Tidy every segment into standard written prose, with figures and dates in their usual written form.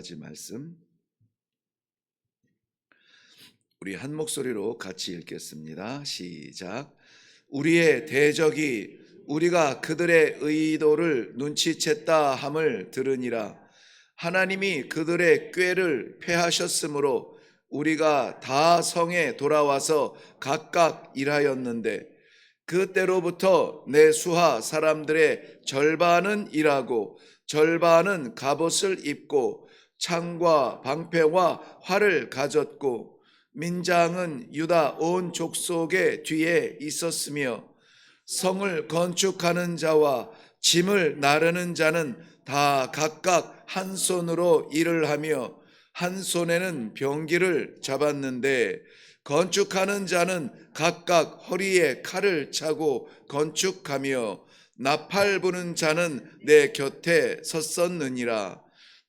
가지 말씀 우리 한 목소리로 같이 읽겠습니다. 시작. 우리의 대적이 우리가 그들의 의도를 눈치챘다 함을 들으니라. 하나님이 그들의 꾀를 패하셨으므로 우리가 다 성에 돌아와서 각각 일하였는데 그때로부터 내 수하 사람들의 절반은 일하고 절반은 갑옷을 입고 창과 방패와 활을 가졌고 민장은 유다 온 족속의 뒤에 있었으며 성을 건축하는 자와 짐을 나르는 자는 다 각각 한 손으로 일을 하며 한 손에는 병기를 잡았는데 건축하는 자는 각각 허리에 칼을 차고 건축하며 나팔 부는 자는 내 곁에 섰었느니라.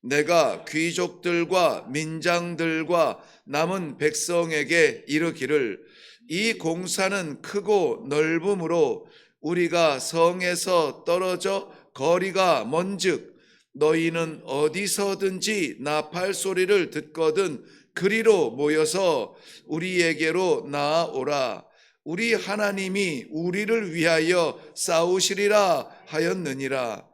내가 귀족들과 민장들과 남은 백성에게 이르기를 이 공사는 크고 넓음으로 우리가 성에서 떨어져 거리가 먼즉 너희는 어디서든지 나팔 소리를 듣거든 그리로 모여서 우리에게로 나아오라. 우리 하나님이 우리를 위하여 싸우시리라 하였느니라.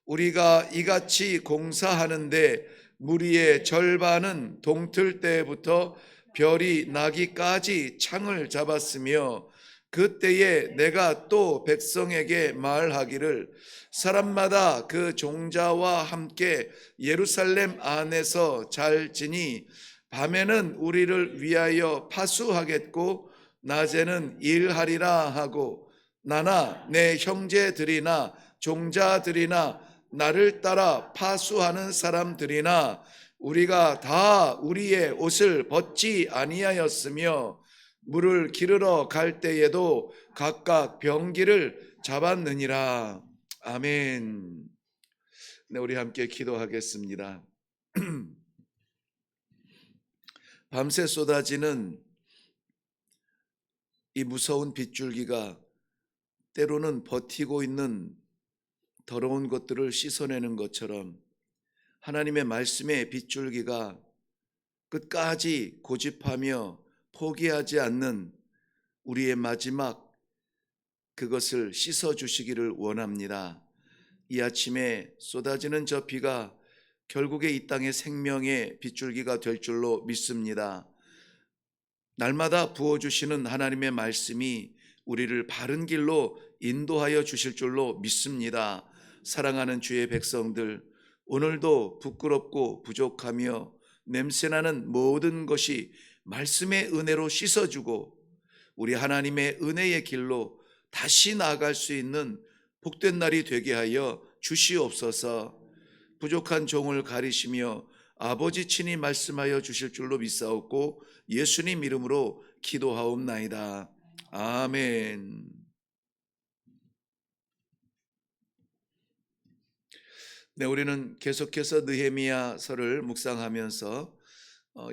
우리가 이같이 공사하는데 무리의 절반은 동틀 때부터 별이 나기까지 창을 잡았으며 그때에 내가 또 백성에게 말하기를 사람마다 그 종자와 함께 예루살렘 안에서 잘 지니 밤에는 우리를 위하여 파수하겠고 낮에는 일하리라 하고 나나 내 형제들이나 종자들이나 나를 따라 파수하는 사람들이나 우리가 다 우리의 옷을 벗지 아니하였으며 물을 기르러 갈 때에도 각각 병기를 잡았느니라. 아멘. 네, 우리 함께 기도하겠습니다. 밤새 쏟아지는 이 무서운 빗줄기가 때로는 버티고 있는 더러운 것들을 씻어내는 것처럼 하나님의 말씀의 빗줄기가 끝까지 고집하며 포기하지 않는 우리의 마지막 그것을 씻어주시기를 원합니다. 이 아침에 쏟아지는 저 비가 결국에 이 땅의 생명의 빗줄기가 될 줄로 믿습니다. 날마다 부어주시는 하나님의 말씀이 우리를 바른 길로 인도하여 주실 줄로 믿습니다. 사랑하는 주의 백성들, 오늘도 부끄럽고 부족하며 냄새나는 모든 것이 말씀의 은혜로 씻어주고 우리 하나님의 은혜의 길로 다시 나아갈 수 있는 복된 날이 되게 하여 주시옵소서. 부족한 종을 가리시며 아버지 친히 말씀하여 주실 줄로 믿사옵고 예수님 이름으로 기도하옵나이다. 아멘. 네, 우리는 계속해서 느헤미야서를 묵상하면서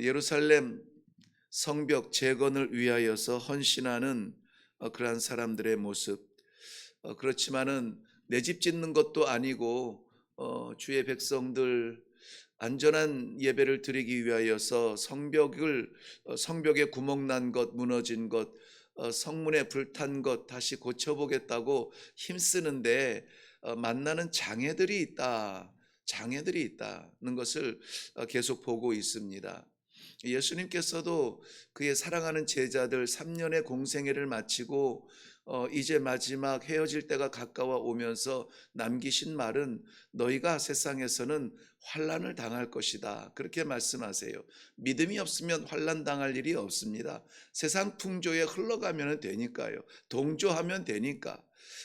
예루살렘 성벽 재건을 위하여서 헌신하는 그러한 사람들의 모습, 그렇지만은 내 집 짓는 것도 아니고 주의 백성들 안전한 예배를 드리기 위하여서 성벽에 구멍 난 것, 무너진 것, 성문에 불탄 것 다시 고쳐보겠다고 힘쓰는데 만나는 장애들이 있다는 것을 계속 보고 있습니다. 예수님께서도 그의 사랑하는 제자들 3년의 공생애를 마치고 이제 마지막 헤어질 때가 가까워 오면서 남기신 말은 너희가 세상에서는 환난을 당할 것이다, 그렇게 말씀하세요. 믿음이 없으면 환난 당할 일이 없습니다. 세상 풍조에 흘러가면 되니까요. 동조하면 되니까.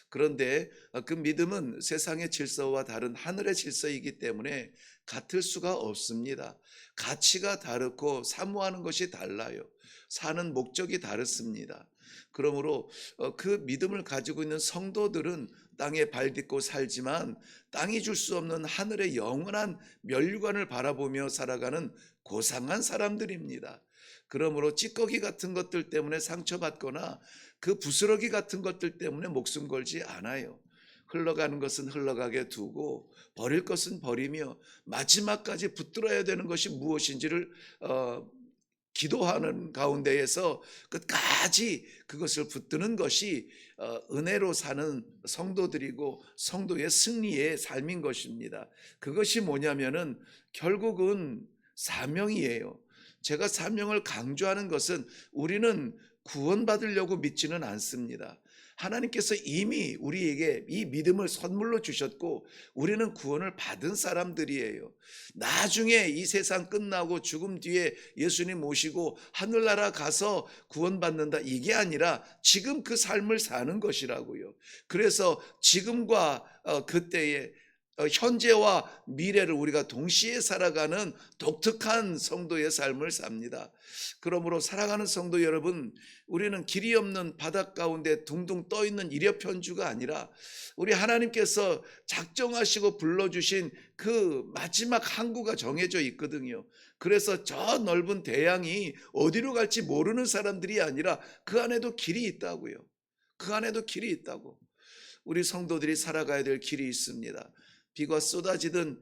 그런데 그 믿음은 세상의 질서와 다른 하늘의 질서이기 때문에 같을 수가 없습니다. 가치가 다르고 사모하는 것이 달라요. 사는 목적이 다릅니다. 그러므로 그 믿음을 가지고 있는 성도들은 땅에 발 딛고 살지만 땅이 줄 수 없는 하늘의 영원한 면류관을 바라보며 살아가는 고상한 사람들입니다. 그러므로 찌꺼기 같은 것들 때문에 상처받거나 그 부스러기 같은 것들 때문에 목숨 걸지 않아요. 흘러가는 것은 흘러가게 두고 버릴 것은 버리며 마지막까지 붙들어야 되는 것이 무엇인지를 기도하는 가운데에서 끝까지 그것을 붙드는 것이 은혜로 사는 성도들이고 성도의 승리의 삶인 것입니다. 그것이 뭐냐면은 결국은 사명이에요. 제가 사명을 강조하는 것은 우리는 구원받으려고 믿지는 않습니다. 하나님께서 이미 우리에게 이 믿음을 선물로 주셨고 우리는 구원을 받은 사람들이에요. 나중에 이 세상 끝나고 죽음 뒤에 예수님 모시고 하늘나라 가서 구원받는다, 이게 아니라 지금 그 삶을 사는 것이라고요. 그래서 지금과 그때의 현재와 미래를 우리가 동시에 살아가는 독특한 성도의 삶을 삽니다. 그러므로 사랑하는 성도 여러분, 우리는 길이 없는 바닷 가운데 둥둥 떠 있는 이력편주가 아니라 우리 하나님께서 작정하시고 불러주신 그 마지막 항구가 정해져 있거든요. 그래서 저 넓은 대양이 어디로 갈지 모르는 사람들이 아니라 그 안에도 길이 있다고요. 그 안에도 길이 있다고. 우리 성도들이 살아가야 될 길이 있습니다. 비가 쏟아지든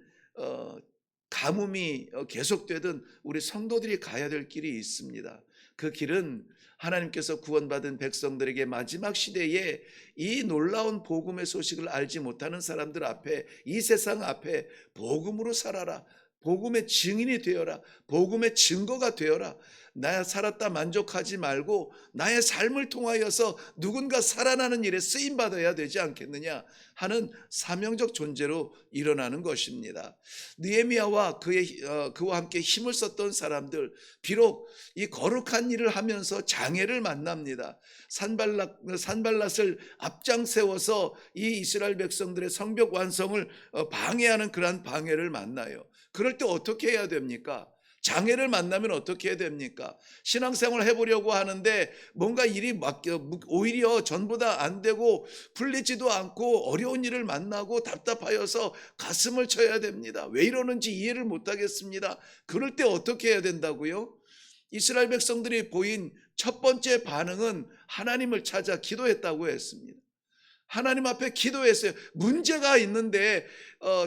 가뭄이 계속되든 우리 성도들이 가야 될 길이 있습니다. 그 길은 하나님께서 구원받은 백성들에게 마지막 시대에 이 놀라운 복음의 소식을 알지 못하는 사람들 앞에, 이 세상 앞에 복음으로 살아라, 복음의 증인이 되어라, 복음의 증거가 되어라. 나 살았다 만족하지 말고 나의 삶을 통하여서 누군가 살아나는 일에 쓰임받아야 되지 않겠느냐 하는 사명적 존재로 일어나는 것입니다. 느헤미야와 그와 함께 힘을 썼던 사람들, 비록 이 거룩한 일을 하면서 장애를 만납니다. 산발랏을 앞장 세워서 이 이스라엘 백성들의 성벽 완성을 방해하는 그러한 방해를 만나요. 그럴 때 어떻게 해야 됩니까? 장애를 만나면 어떻게 해야 됩니까? 신앙생활을 해보려고 하는데 뭔가 일이 오히려 전보다 안 되고 풀리지도 않고 어려운 일을 만나고 답답하여서 가슴을 쳐야 됩니다. 왜 이러는지 이해를 못하겠습니다. 그럴 때 어떻게 해야 된다고요? 이스라엘 백성들이 보인 첫 번째 반응은 하나님을 찾아 기도했다고 했습니다. 하나님 앞에 기도했어요. 문제가 있는데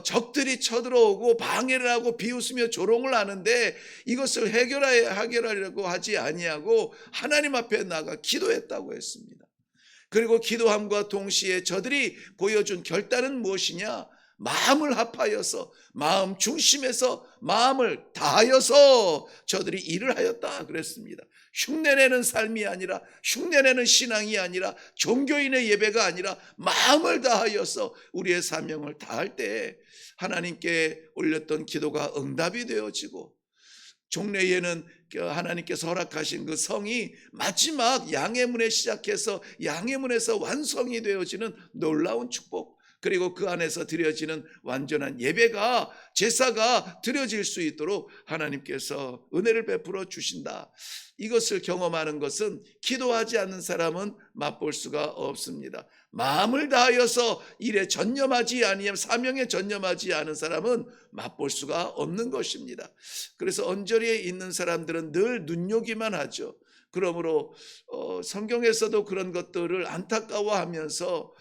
적들이 쳐들어오고 방해를 하고 비웃으며 조롱을 하는데 이것을 해결하려고 하지 아니하고 하나님 앞에 나가 기도했다고 했습니다. 그리고 기도함과 동시에 저들이 보여준 결단은 무엇이냐? 마음을 합하여서, 마음 중심에서 마음을 다하여서 저들이 일을 하였다 그랬습니다. 흉내내는 삶이 아니라, 흉내내는 신앙이 아니라, 종교인의 예배가 아니라 마음을 다하여서 우리의 사명을 다할 때 하나님께 올렸던 기도가 응답이 되어지고, 종래에는 하나님께서 허락하신 그 성이 마지막 양해문에 시작해서 양해문에서 완성이 되어지는 놀라운 축복, 그리고 그 안에서 드려지는 완전한 예배가, 제사가 드려질 수 있도록 하나님께서 은혜를 베풀어 주신다. 이것을 경험하는 것은 기도하지 않는 사람은 맛볼 수가 없습니다. 마음을 다하여서 일에 전념하지 아니하면, 사명에 전념하지 않은 사람은 맛볼 수가 없는 것입니다. 그래서 언저리에 있는 사람들은 늘 눈요기만 하죠. 그러므로 성경에서도 그런 것들을 안타까워하면서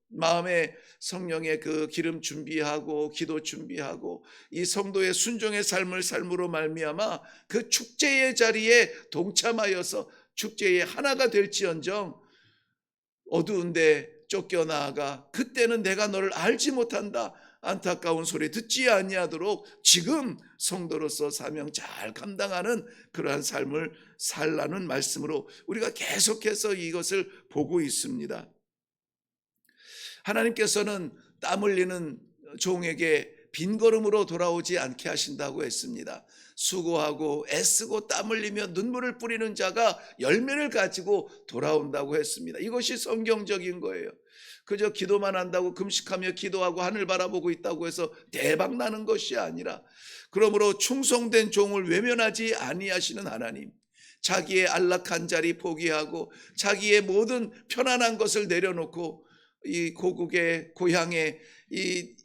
마음에 성령의 그 기름 준비하고 기도 준비하고 이 성도의 순종의 삶을 삶으로 말미암아 그 축제의 자리에 동참하여서 축제의 하나가 될지언정 어두운데 쫓겨나가 그때는 내가 너를 알지 못한다, 안타까운 소리 듣지 아니하도록 지금 성도로서 사명 잘 감당하는 그러한 삶을 살라는 말씀으로 우리가 계속해서 이것을 보고 있습니다. 하나님께서는 땀 흘리는 종에게 빈걸음으로 돌아오지 않게 하신다고 했습니다. 수고하고 애쓰고 땀 흘리며 눈물을 뿌리는 자가 열매를 가지고 돌아온다고 했습니다. 이것이 성경적인 거예요. 그저 기도만 한다고, 금식하며 기도하고 하늘 바라보고 있다고 해서 대박 나는 것이 아니라, 그러므로 충성된 종을 외면하지 아니하시는 하나님, 자기의 안락한 자리 포기하고 자기의 모든 편안한 것을 내려놓고 이 고국의 고향의 이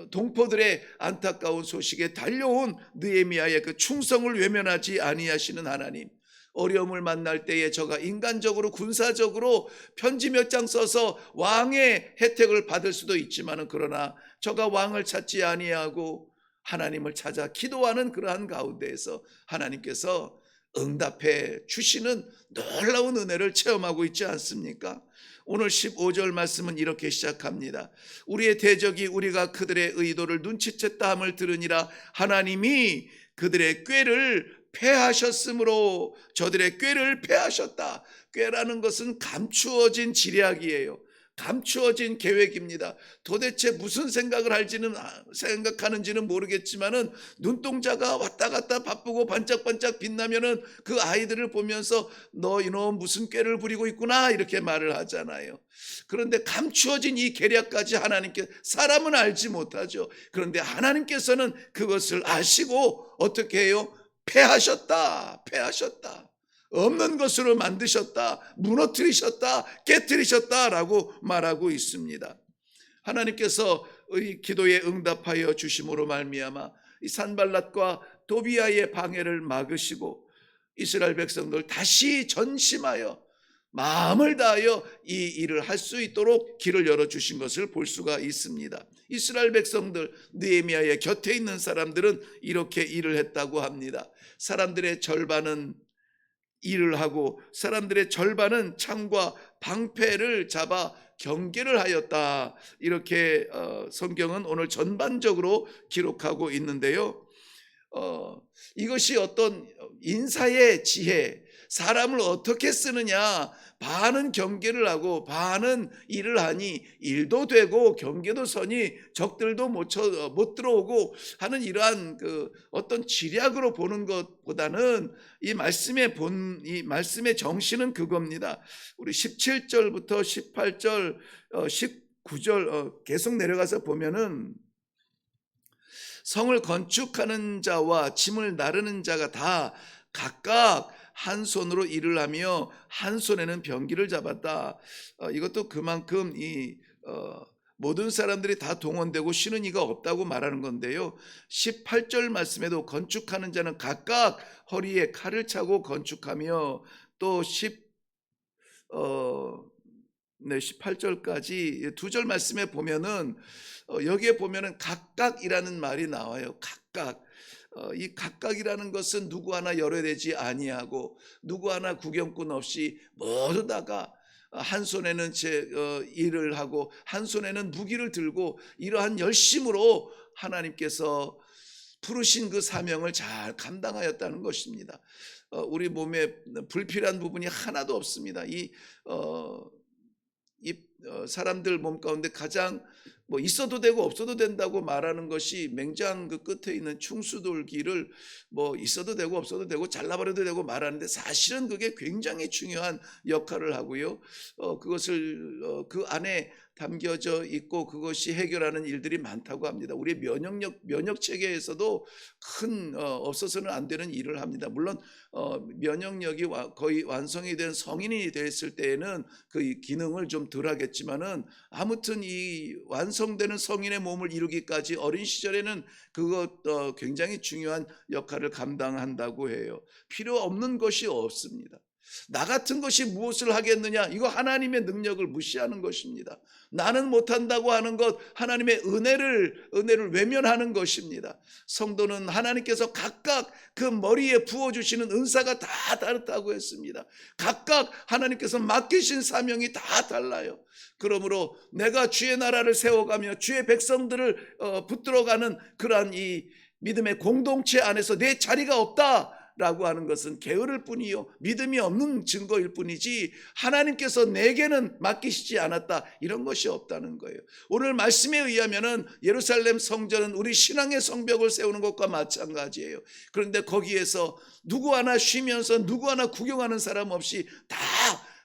동포들의 안타까운 소식에 달려온 느헤미야의 그 충성을 외면하지 아니하시는 하나님, 어려움을 만날 때에 저가 인간적으로 군사적으로 편지 몇 장 써서 왕의 혜택을 받을 수도 있지만은, 그러나 저가 왕을 찾지 아니하고 하나님을 찾아 기도하는 그러한 가운데에서 하나님께서 응답해 주시는 놀라운 은혜를 체험하고 있지 않습니까? 오늘 15절 말씀은 이렇게 시작합니다. 우리의 대적이 우리가 그들의 의도를 눈치챘다 함을 들으니라. 하나님이 그들의 꾀를 패하셨으므로 저들의 꾀를 패하셨다. 꾀라는 것은 감추어진 지략이에요. 감추어진 계획입니다. 도대체 무슨 생각하는지는 모르겠지만은 눈동자가 왔다 갔다 바쁘고 반짝반짝 빛나면은 그 아이들을 보면서 너 이놈 무슨 꾀를 부리고 있구나 이렇게 말을 하잖아요. 그런데 감추어진 이 계략까지 하나님께, 사람은 알지 못하죠. 그런데 하나님께서는 그것을 아시고 어떻게 해요? 패하셨다. 없는 것으로 만드셨다, 무너뜨리셨다, 깨뜨리셨다라고 말하고 있습니다. 하나님께서 이 기도에 응답하여 주심으로 말미암아 이 산발랏과 도비아의 방해를 막으시고 이스라엘 백성들 다시 전심하여 마음을 다하여 이 일을 할 수 있도록 길을 열어주신 것을 볼 수가 있습니다. 이스라엘 백성들, 느헤미야의 곁에 있는 사람들은 이렇게 일을 했다고 합니다. 사람들의 절반은 일을 하고 사람들의 절반은 창과 방패를 잡아 경계를 하였다. 이렇게 성경은 오늘 전반적으로 기록하고 있는데요. 이것이 어떤 인사의 지혜, 사람을 어떻게 쓰느냐, 반은 경계를 하고 반은 일을 하니 일도 되고 경계도 서니 적들도 못 들어오고 하는 이러한 그 어떤 지략으로 보는 것보다는 이 말씀의 정신은 그겁니다. 우리 17절부터 18절, 19절 계속 내려가서 보면은 성을 건축하는 자와 짐을 나르는 자가 다 각각 한 손으로 일을 하며 한 손에는 병기를 잡았다. 이것도 그만큼 모든 사람들이 다 동원되고 쉬는 이가 없다고 말하는 건데요. 18절 말씀에도 건축하는 자는 각각 허리에 칼을 차고 건축하며, 또 18절까지 두 절 말씀에 보면은 여기에 보면은 각각이라는 말이 나와요. 각각. 이 각각이라는 것은 누구 하나 열외되지 아니하고 누구 하나 구경꾼 없이 모두 다가 한 손에는 일을 하고 한 손에는 무기를 들고 이러한 열심으로 하나님께서 부르신 그 사명을 잘 감당하였다는 것입니다. 우리 몸에 불필요한 부분이 하나도 없습니다. 사람들 몸 가운데 가장 있어도 되고 없어도 된다고 말하는 것이 맹장 그 끝에 있는 충수돌기를 있어도 되고 없어도 되고 잘라버려도 되고 말하는데, 사실은 그게 굉장히 중요한 역할을 하고요. 그것을 그 안에 담겨져 있고 그것이 해결하는 일들이 많다고 합니다. 우리 면역 체계에서도 큰 없어서는 안 되는 일을 합니다. 물론 면역력이 거의 완성이 된 성인이 됐을 때에는 그 기능을 좀 덜 하겠지만은, 아무튼 이 완성되는 성인의 몸을 이루기까지 어린 시절에는 그것 굉장히 중요한 역할을 감당한다고 해요. 필요 없는 것이 없습니다. 나 같은 것이 무엇을 하겠느냐, 이거 하나님의 능력을 무시하는 것입니다. 나는 못한다고 하는 것, 하나님의 은혜를 외면하는 것입니다. 성도는 하나님께서 각각 그 머리에 부어주시는 은사가 다 다르다고 했습니다. 각각 하나님께서 맡기신 사명이 다 달라요. 그러므로 내가 주의 나라를 세워가며 주의 백성들을 붙들어가는 그러한 이 믿음의 공동체 안에서 내 자리가 없다 라고 하는 것은 게으를 뿐이요, 믿음이 없는 증거일 뿐이지 하나님께서 내게는 맡기시지 않았다, 이런 것이 없다는 거예요. 오늘 말씀에 의하면은 예루살렘 성전은 우리 신앙의 성벽을 세우는 것과 마찬가지예요. 그런데 거기에서 누구 하나 쉬면서 누구 하나 구경하는 사람 없이 다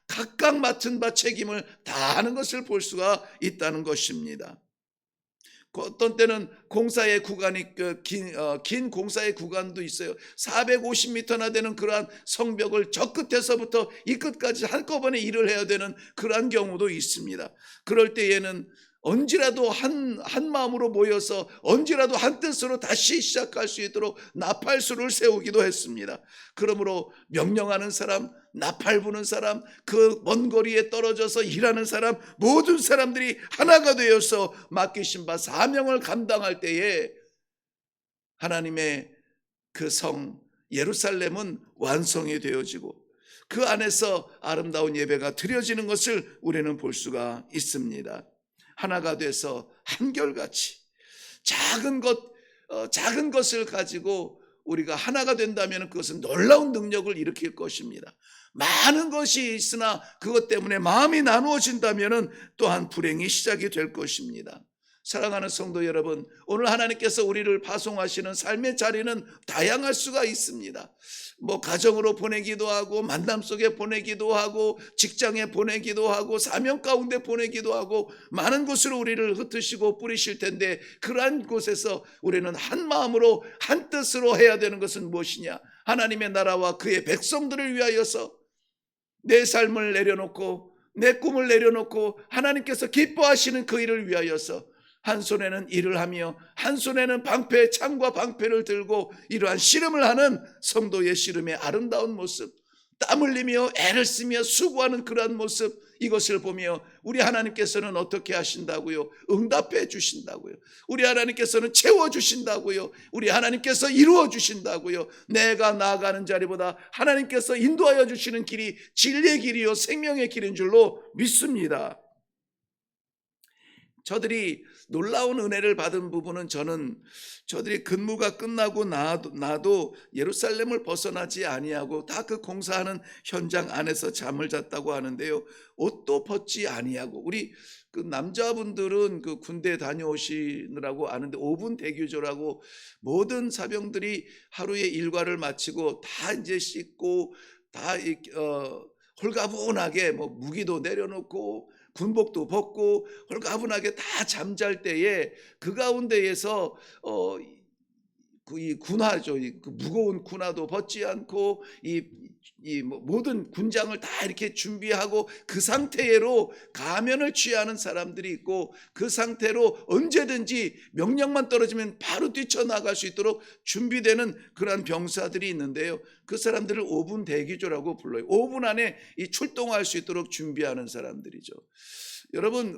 각각 맡은 바 책임을 다 하는 것을 볼 수가 있다는 것입니다. 어떤 때는 공사의 구간이 긴 공사의 구간도 있어요. 450m나 되는 그러한 성벽을 저 끝에서부터 이 끝까지 한꺼번에 일을 해야 되는 그러한 경우도 있습니다. 그럴 때에는 언제라도 한 마음으로 모여서 언제라도 한 뜻으로 다시 시작할 수 있도록 나팔수를 세우기도 했습니다. 그러므로 명령하는 사람, 나팔 부는 사람, 그 먼 거리에 떨어져서 일하는 사람, 모든 사람들이 하나가 되어서 맡기신 바 사명을 감당할 때에 하나님의 그 성 예루살렘은 완성이 되어지고 그 안에서 아름다운 예배가 드려지는 것을 우리는 볼 수가 있습니다. 하나가 돼서 한결같이 작은 것을 가지고 우리가 하나가 된다면 그것은 놀라운 능력을 일으킬 것입니다. 많은 것이 있으나 그것 때문에 마음이 나누어진다면 또한 불행이 시작이 될 것입니다. 사랑하는 성도 여러분, 오늘 하나님께서 우리를 파송하시는 삶의 자리는 다양할 수가 있습니다. 가정으로 보내기도 하고, 만남 속에 보내기도 하고, 직장에 보내기도 하고, 사명 가운데 보내기도 하고, 많은 곳으로 우리를 흩으시고 뿌리실 텐데, 그러한 곳에서 우리는 한 마음으로 한 뜻으로 해야 되는 것은 무엇이냐? 하나님의 나라와 그의 백성들을 위하여서 내 삶을 내려놓고 내 꿈을 내려놓고 하나님께서 기뻐하시는 그 일을 위하여서 한 손에는 일을 하며 한 손에는 창과 방패를 들고 이러한 씨름을 하는 성도의 씨름의 아름다운 모습, 땀 흘리며 애를 쓰며 수고하는 그러한 모습, 이것을 보며 우리 하나님께서는 어떻게 하신다고요? 응답해 주신다고요. 우리 하나님께서는 채워주신다고요. 우리 하나님께서 이루어 주신다고요. 내가 나아가는 자리보다 하나님께서 인도하여 주시는 길이 진리의 길이요 생명의 길인 줄로 믿습니다. 저들이 놀라운 은혜를 받은 부분은 저들이 근무가 끝나고 나도 예루살렘을 벗어나지 아니하고 다 그 공사하는 현장 안에서 잠을 잤다고 하는데요. 옷도 벗지 아니하고 우리 그 남자분들은 그 군대 다녀오시느라고 아는데 5분 대기조라고 모든 사병들이 하루의 일과를 마치고 다 이제 씻고 다 홀가분하게 무기도 내려놓고 군복도 벗고 홀가분하게 다 잠잘 때에 그 가운데에서 이 군화죠. 그 무거운 군화도 벗지 않고 모든 군장을 다 이렇게 준비하고 그 상태로 가면을 취하는 사람들이 있고 그 상태로 언제든지 명령만 떨어지면 바로 뛰쳐나갈 수 있도록 준비되는 그러한 병사들이 있는데요. 그 사람들을 5분 대기조라고 불러요. 5분 안에 출동할 수 있도록 준비하는 사람들이죠. 여러분,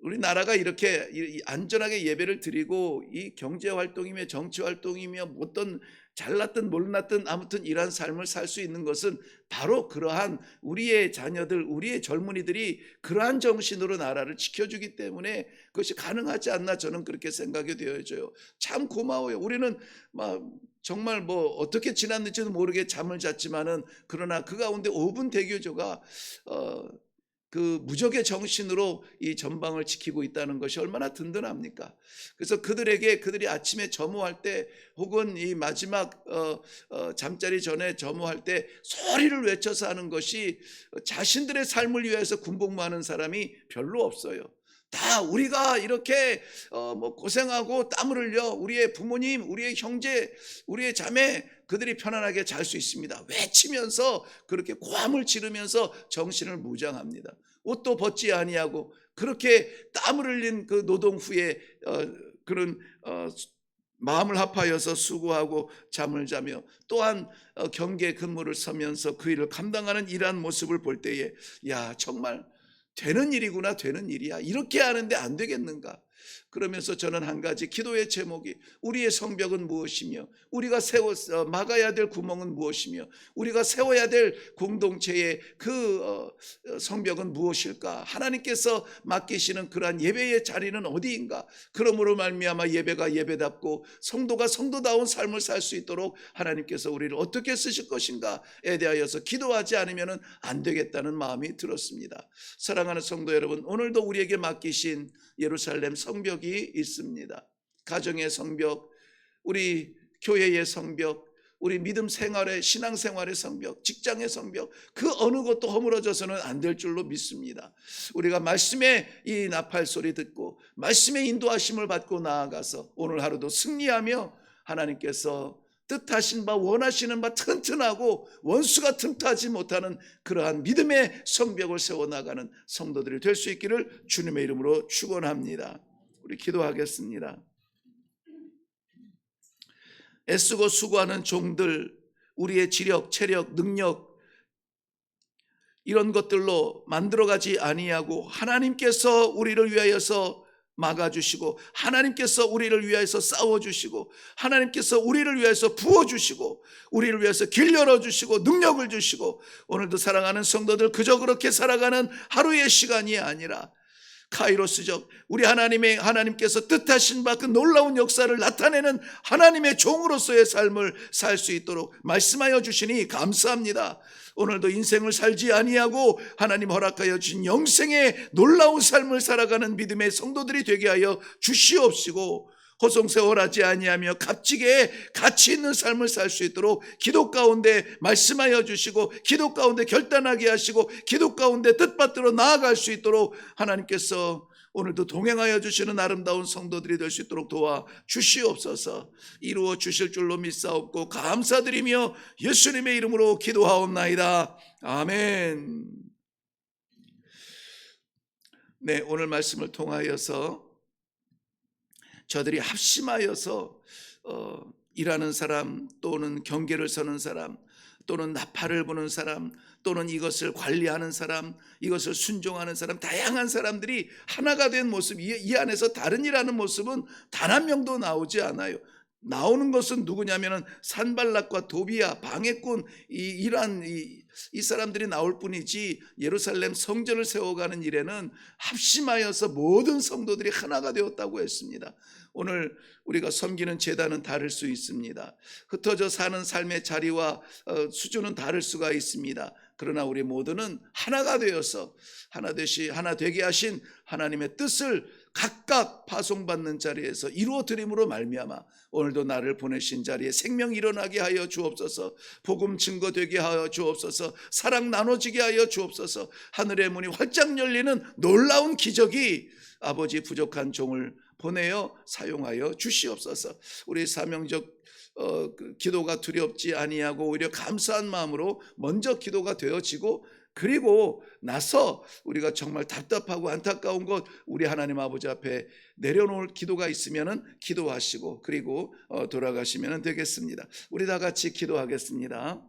우리나라가 이렇게 안전하게 예배를 드리고 이 경제활동이며 정치활동이며 어떤 잘났든 몰랐든 아무튼 이러한 삶을 살 수 있는 것은 바로 그러한 우리의 자녀들, 우리의 젊은이들이 그러한 정신으로 나라를 지켜주기 때문에 그것이 가능하지 않나 저는 그렇게 생각이 되어져요. 참 고마워요. 우리는 정말 어떻게 지났는지도 모르게 잠을 잤지만은 그러나 그 가운데 5분 대교조가 그 무적의 정신으로 이 전방을 지키고 있다는 것이 얼마나 든든합니까? 그래서 그들이 아침에 점호할 때 혹은 이 마지막 잠자리 전에 점호할 때 소리를 외쳐서 하는 것이 자신들의 삶을 위해서 군복무하는 사람이 별로 없어요. 다 우리가 이렇게 고생하고 땀을 흘려 우리의 부모님, 우리의 형제, 우리의 자매 그들이 편안하게 잘 수 있습니다. 외치면서 그렇게 고함을 지르면서 정신을 무장합니다. 옷도 벗지 아니하고 그렇게 땀을 흘린 그 노동 후에 그런 마음을 합하여서 수고하고 잠을 자며 또한 경계 근무를 서면서 그 일을 감당하는 이러한 모습을 볼 때에 야 정말 되는 일이구나, 되는 일이야. 이렇게 하는데 안 되겠는가? 그러면서 저는 한 가지 기도의 제목이 우리의 성벽은 무엇이며 우리가 막아야 될 구멍은 무엇이며 우리가 세워야 될 공동체의 그 성벽은 무엇일까? 하나님께서 맡기시는 그러한 예배의 자리는 어디인가? 그러므로 말미암아 예배가 예배답고 성도가 성도다운 삶을 살 수 있도록 하나님께서 우리를 어떻게 쓰실 것인가에 대하여서 기도하지 않으면 안 되겠다는 마음이 들었습니다. 사랑하는 성도 여러분, 오늘도 우리에게 맡기신 예루살렘 성벽이 있습니다. 가정의 성벽, 우리 교회의 성벽, 우리 믿음 생활의 신앙생활의 성벽, 직장의 성벽, 그 어느 것도 허물어져서는 안 될 줄로 믿습니다. 우리가 말씀의 이 나팔 소리 듣고 말씀의 인도하심을 받고 나아가서 오늘 하루도 승리하며 하나님께서 뜻하신 바 원하시는 바 튼튼하고 원수가 틈타지 못하는 그러한 믿음의 성벽을 세워나가는 성도들이 될 수 있기를 주님의 이름으로 축원합니다. 우리 기도하겠습니다. 애쓰고 수고하는 종들, 우리의 지력, 체력, 능력 이런 것들로 만들어가지 아니하고 하나님께서 우리를 위하여서 막아주시고 하나님께서 우리를 위하여서 싸워주시고 하나님께서 우리를 위하여서 부어주시고 우리를 위해서 길 열어주시고 능력을 주시고 오늘도 사랑하는 성도들 그저 그렇게 살아가는 하루의 시간이 아니라 카이로스적 우리 하나님께서 뜻하신 바 그 놀라운 역사를 나타내는 하나님의 종으로서의 삶을 살 수 있도록 말씀하여 주시니 감사합니다. 오늘도 인생을 살지 아니하고 하나님 허락하여 주신 영생의 놀라운 삶을 살아가는 믿음의 성도들이 되게 하여 주시옵시고 허송세월하지 아니하며 값지게 가치 있는 삶을 살 수 있도록 기도 가운데 말씀하여 주시고 기도 가운데 결단하게 하시고 기도 가운데 뜻받들어 나아갈 수 있도록 하나님께서 오늘도 동행하여 주시는 아름다운 성도들이 될 수 있도록 도와 주시옵소서. 이루어 주실 줄로 믿사옵고 감사드리며 예수님의 이름으로 기도하옵나이다. 아멘. 네, 오늘 말씀을 통하여서 저들이 합심하여서 일하는 사람 또는 경계를 서는 사람 또는 나팔을 부는 사람 또는 이것을 관리하는 사람 이것을 순종하는 사람 다양한 사람들이 하나가 된 모습 이 안에서 다른 일하는 모습은 단 한 명도 나오지 않아요. 나오는 것은 누구냐면은 산발락과 도비야 방해꾼 이 사람들이 나올 뿐이지 예루살렘 성전을 세워가는 일에는 합심하여서 모든 성도들이 하나가 되었다고 했습니다. 오늘 우리가 섬기는 제단은 다를 수 있습니다. 흩어져 사는 삶의 자리와 수준은 다를 수가 있습니다. 그러나 우리 모두는 하나가 되어서 하나 되게 하신 하나님의 뜻을 각각 파송받는 자리에서 이루어 드림으로 말미암아 오늘도 나를 보내신 자리에 생명 일어나게 하여 주옵소서. 복음 증거되게 하여 주옵소서. 사랑 나눠지게 하여 주옵소서. 하늘의 문이 활짝 열리는 놀라운 기적이 아버지 부족한 종을 보내어 사용하여 주시옵소서. 우리 사명적 기도가 두렵지 아니하고 오히려 감사한 마음으로 먼저 기도가 되어지고 그리고 나서 우리가 정말 답답하고 안타까운 것 우리 하나님 아버지 앞에 내려놓을 기도가 있으면은 기도하시고 그리고 돌아가시면 되겠습니다. 우리 다 같이 기도하겠습니다.